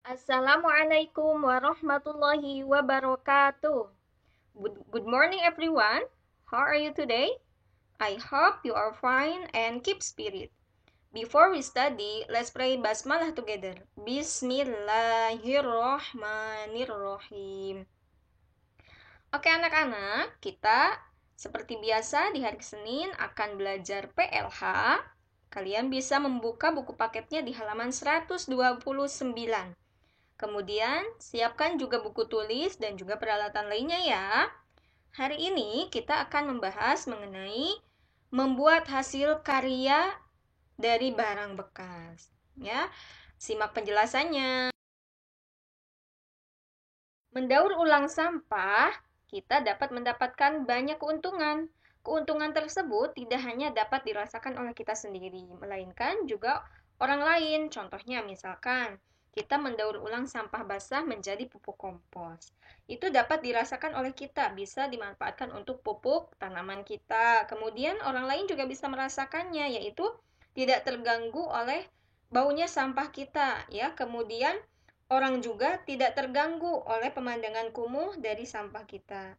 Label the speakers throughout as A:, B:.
A: Assalamualaikum warahmatullahi wabarakatuh. Good morning, everyone. How are you today? I hope you are fine and keep spirit. Before we study, let's pray basmalah together. Bismillahirrohmanirrohim. Oke anak-anak, kita seperti biasa di hari Senin akan belajar PLH. Kalian bisa membuka buku paketnya di halaman 129. Kemudian, siapkan juga buku tulis dan juga peralatan lainnya ya. Hari ini kita akan membahas mengenai membuat hasil karya dari barang bekas. Ya, simak penjelasannya. Mendaur ulang sampah, kita dapat mendapatkan banyak keuntungan. Keuntungan tersebut tidak hanya dapat dirasakan oleh kita sendiri, melainkan juga orang lain. Contohnya misalkan, kita mendaur ulang sampah basah menjadi pupuk kompos. Itu dapat dirasakan oleh kita, bisa dimanfaatkan untuk pupuk tanaman kita. Kemudian orang lain juga bisa merasakannya, yaitu tidak terganggu oleh baunya sampah kita, ya. Kemudian orang juga tidak terganggu oleh pemandangan kumuh dari sampah kita.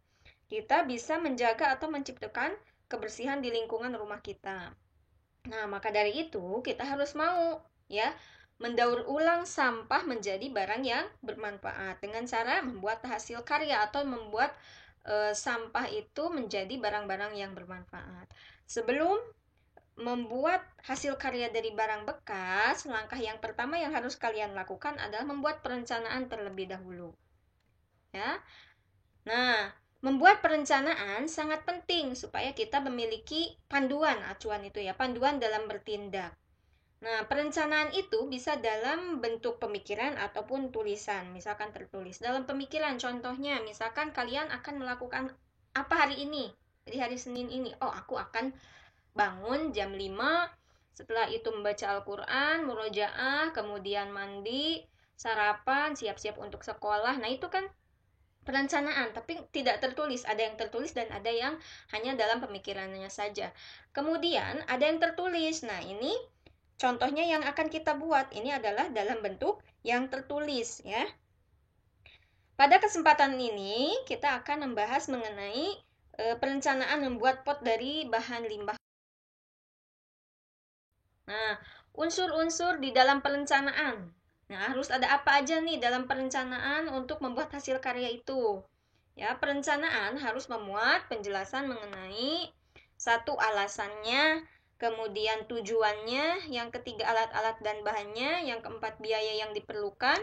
A: Kita bisa menjaga atau menciptakan kebersihan di lingkungan rumah kita. Nah, maka dari itu kita harus mau ya mendaur ulang sampah menjadi barang yang bermanfaat dengan cara membuat hasil karya atau membuat sampah itu menjadi barang-barang yang bermanfaat. Sebelum membuat hasil karya dari barang bekas, langkah yang pertama yang harus kalian lakukan adalah membuat perencanaan terlebih dahulu. Ya. Nah, membuat perencanaan sangat penting supaya kita memiliki panduan acuan itu ya, panduan dalam bertindak. Nah, perencanaan itu bisa dalam bentuk pemikiran ataupun tulisan, misalkan tertulis. Dalam pemikiran, contohnya, misalkan kalian akan melakukan apa hari ini, di hari Senin ini. Oh, aku akan bangun jam 5, setelah itu membaca Al-Quran, murojaah, kemudian mandi, sarapan, siap-siap untuk sekolah. Nah, itu kan perencanaan, tapi tidak tertulis. Ada yang tertulis dan ada yang hanya dalam pemikirannya saja. Kemudian ada yang tertulis. Nah, ini contohnya yang akan kita buat. Ini adalah dalam bentuk yang tertulis ya. Pada kesempatan ini kita akan membahas mengenai perencanaan membuat pot dari bahan limbah. Nah, unsur-unsur di dalam perencanaan. Nah, harus ada apa aja nih dalam perencanaan untuk membuat hasil karya itu. Ya, perencanaan harus memuat penjelasan mengenai satu alasannya, kemudian tujuannya, yang ketiga alat-alat dan bahannya, yang keempat biaya yang diperlukan,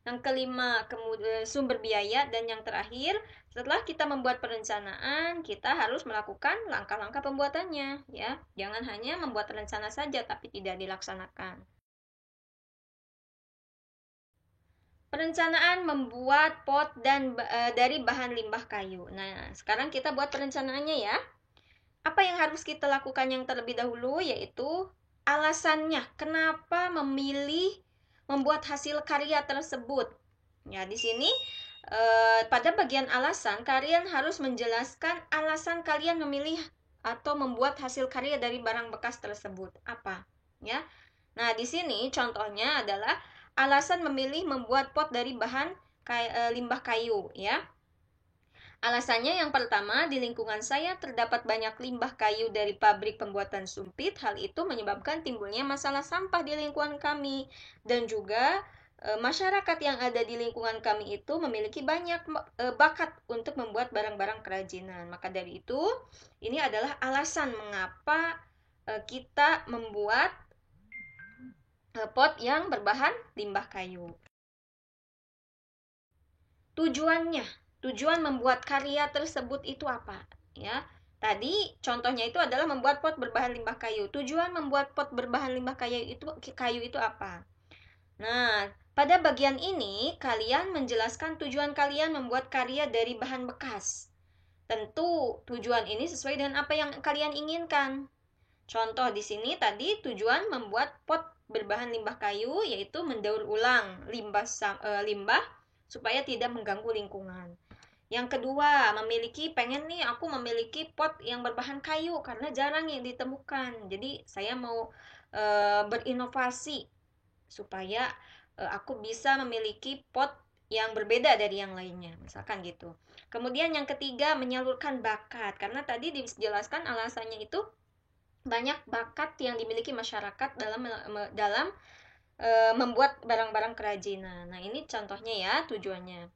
A: yang kelima kemudian sumber biaya, dan yang terakhir setelah kita membuat perencanaan, kita harus melakukan langkah-langkah pembuatannya ya. Jangan hanya membuat rencana saja tapi tidak dilaksanakan. Perencanaan membuat pot dan dari bahan limbah kayu. Nah, sekarang kita buat perencanaannya ya. Apa yang harus kita lakukan yang terlebih dahulu yaitu alasannya kenapa memilih membuat hasil karya tersebut. Ya, di sini pada bagian alasan kalian harus menjelaskan alasan kalian memilih atau membuat hasil karya dari barang bekas tersebut. Apa? Ya. Nah, di sini contohnya adalah alasan memilih membuat pot dari bahan limbah kayu, ya. Alasannya yang pertama, di lingkungan saya terdapat banyak limbah kayu dari pabrik pembuatan sumpit. Hal itu menyebabkan timbulnya masalah sampah di lingkungan kami. Dan juga masyarakat yang ada di lingkungan kami itu memiliki banyak bakat untuk membuat barang-barang kerajinan. Maka dari itu, ini adalah alasan mengapa kita membuat pot yang berbahan limbah kayu. Tujuannya, tujuan membuat karya tersebut itu apa? Ya, tadi contohnya itu adalah membuat pot berbahan limbah kayu. Tujuan membuat pot berbahan limbah kayu itu apa? Nah, pada bagian ini kalian menjelaskan tujuan kalian membuat karya dari bahan bekas. Tentu tujuan ini sesuai dengan apa yang kalian inginkan. Contoh di sini tadi tujuan membuat pot berbahan limbah kayu yaitu mendaur ulang limbah supaya tidak mengganggu lingkungan. Yang kedua, pengen nih aku memiliki pot yang berbahan kayu karena jarang yang ditemukan. Jadi saya mau berinovasi supaya aku bisa memiliki pot yang berbeda dari yang lainnya, misalkan gitu. Kemudian yang ketiga, menyalurkan bakat. Karena tadi dijelaskan alasannya itu banyak bakat yang dimiliki masyarakat dalam membuat barang-barang kerajinan. Nah, ini contohnya ya tujuannya.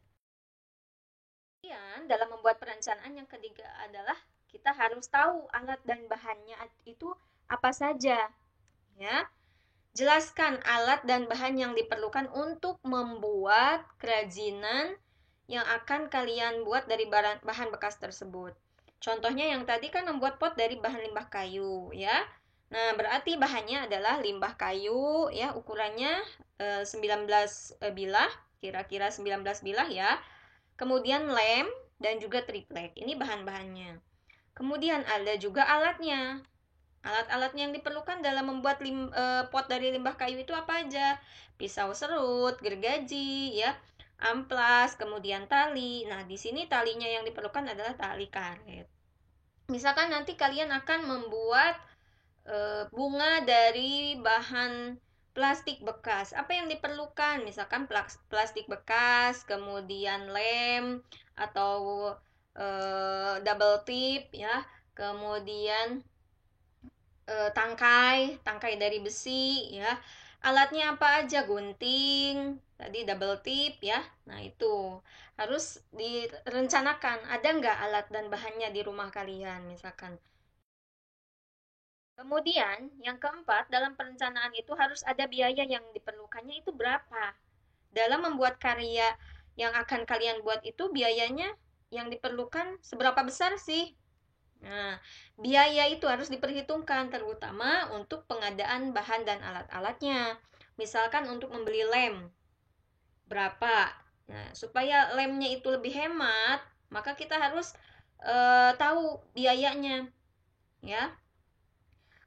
A: Kemudian dalam membuat perencanaan yang ketiga adalah kita harus tahu alat dan bahannya itu apa saja, ya. Jelaskan alat dan bahan yang diperlukan untuk membuat kerajinan yang akan kalian buat dari bahan bekas tersebut. Contohnya yang tadi kan membuat pot dari bahan limbah kayu, ya. Nah, berarti bahannya adalah limbah kayu, ya, ukurannya 19 bilah, kira-kira 19 bilah ya. Kemudian lem dan juga triplek. Ini bahan-bahannya. Kemudian ada juga alatnya. Alat-alatnya yang diperlukan dalam membuat pot dari limbah kayu itu apa aja? Pisau serut, gergaji, ya, amplas, kemudian tali. Nah, di sini talinya yang diperlukan adalah tali karet. Misalkan nanti kalian akan membuat bunga dari bahan plastik bekas. Apa yang diperlukan? Misalkan plastik bekas, kemudian lem atau double tip, ya. Kemudian tangkai dari besi, ya. Alatnya apa aja? Gunting, tadi double tip, ya. Nah, itu harus direncanakan. Ada nggak alat dan bahannya di rumah kalian, misalkan. Kemudian, yang keempat, dalam perencanaan itu harus ada biaya yang diperlukannya itu berapa. Dalam membuat karya yang akan kalian buat itu biayanya yang diperlukan seberapa besar sih? Nah, biaya itu harus diperhitungkan terutama untuk pengadaan bahan dan alat-alatnya. Misalkan untuk membeli lem, berapa? Nah, supaya lemnya itu lebih hemat, maka kita harus tahu biayanya, ya.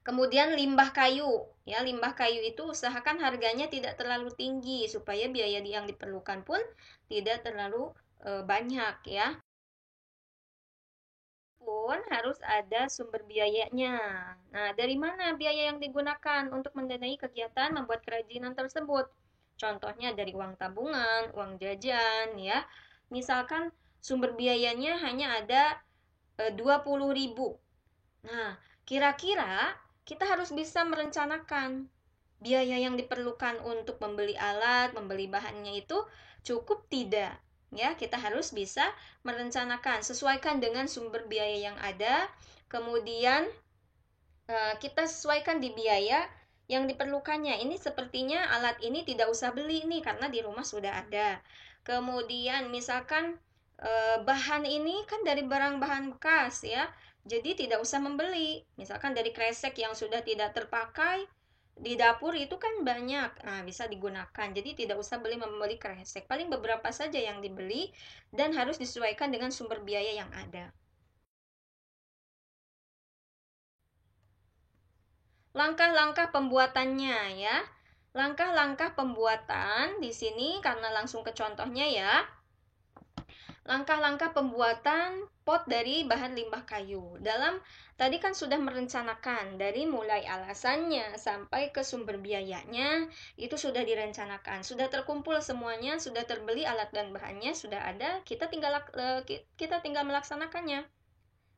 A: Kemudian limbah kayu, ya, limbah kayu itu usahakan harganya tidak terlalu tinggi supaya biaya yang diperlukan pun tidak terlalu banyak, ya. Pun harus ada sumber biayanya. Nah, dari mana biaya yang digunakan untuk mendanai kegiatan membuat kerajinan tersebut? Contohnya dari uang tabungan, uang jajan, ya. Misalkan sumber biayanya hanya ada 20.000. Nah, kira-kira kita harus bisa merencanakan biaya yang diperlukan untuk membeli alat, membeli bahannya itu cukup tidak? Ya, kita harus bisa merencanakan, sesuaikan dengan sumber biaya yang ada, kemudian kita sesuaikan di biaya yang diperlukannya. Ini sepertinya alat ini tidak usah beli nih karena di rumah sudah ada. Kemudian misalkan bahan ini kan dari bahan bekas, ya. Jadi tidak usah membeli. Misalkan dari kresek yang sudah tidak terpakai di dapur itu kan banyak. Nah, bisa digunakan. Jadi tidak usah membeli kresek. Paling beberapa saja yang dibeli dan harus disesuaikan dengan sumber biaya yang ada. Langkah-langkah pembuatannya, ya. Langkah-langkah pembuatan di sini karena langsung ke contohnya, ya. Langkah-langkah pembuatan pot dari bahan limbah kayu. Dalam tadi kan sudah merencanakan dari mulai alasannya sampai ke sumber biayanya itu sudah direncanakan, sudah terkumpul semuanya, sudah terbeli alat dan bahannya sudah ada, kita tinggal melaksanakannya.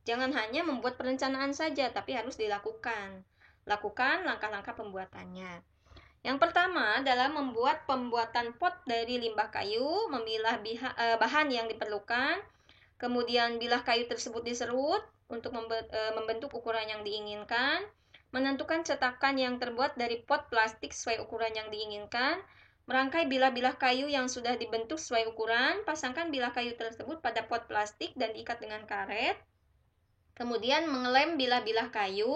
A: Jangan hanya membuat perencanaan saja, tapi harus dilakukan. Lakukan langkah-langkah pembuatannya. Yang pertama adalah membuat pembuatan pot dari limbah kayu, memilah bahan yang diperlukan, kemudian bilah kayu tersebut diserut untuk membentuk ukuran yang diinginkan, menentukan cetakan yang terbuat dari pot plastik sesuai ukuran yang diinginkan, merangkai bilah-bilah kayu yang sudah dibentuk sesuai ukuran, pasangkan bilah kayu tersebut pada pot plastik dan diikat dengan karet, kemudian mengelem bilah-bilah kayu.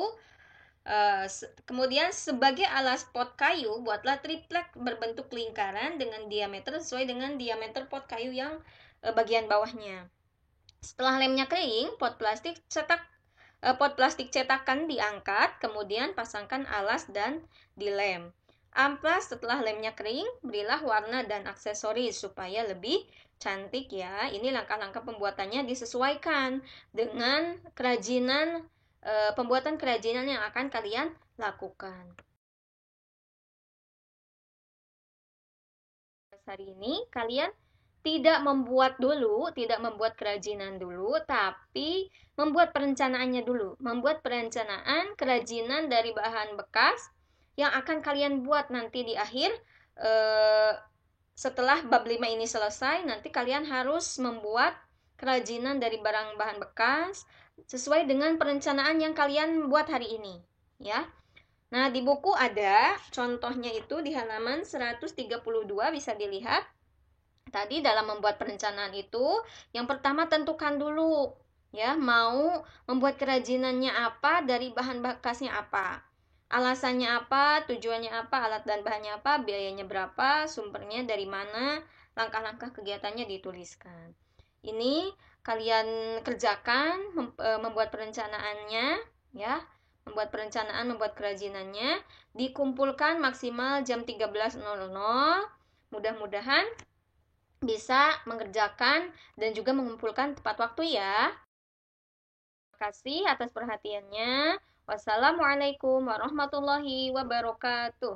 A: Kemudian sebagai alas pot kayu, buatlah triplek berbentuk lingkaran dengan diameter sesuai dengan diameter pot kayu yang bagian bawahnya. Setelah lemnya kering, pot plastik cetakan diangkat, kemudian pasangkan alas dan dilem. Amplas setelah lemnya kering, berilah warna dan aksesoris supaya lebih cantik, ya. Ini langkah-langkah pembuatannya disesuaikan dengan pembuatan kerajinan yang akan kalian lakukan. hari ini, kalian tidak membuat kerajinan dulu, tapi membuat perencanaannya dulu. Membuat perencanaan kerajinan dari bahan bekas yang akan kalian buat nanti di akhir. Setelah bab 5 ini selesai, nanti kalian harus membuat kerajinan dari barang bahan bekas sesuai dengan perencanaan yang kalian buat hari ini, ya. Nah, di buku ada contohnya itu di halaman 132 bisa dilihat. Tadi dalam membuat perencanaan itu, yang pertama tentukan dulu ya, mau membuat kerajinannya apa, dari bahan bekasnya apa. Alasannya apa, tujuannya apa, alat dan bahannya apa, biayanya berapa, sumbernya dari mana, langkah-langkah kegiatannya dituliskan. Ini kalian kerjakan membuat perencanaannya ya. Membuat perencanaan, membuat kerajinannya, dikumpulkan maksimal jam 13.00. Mudah-mudahan bisa mengerjakan dan juga mengumpulkan tepat waktu ya. Terima kasih atas perhatiannya. Wassalamualaikum warahmatullahi wabarakatuh.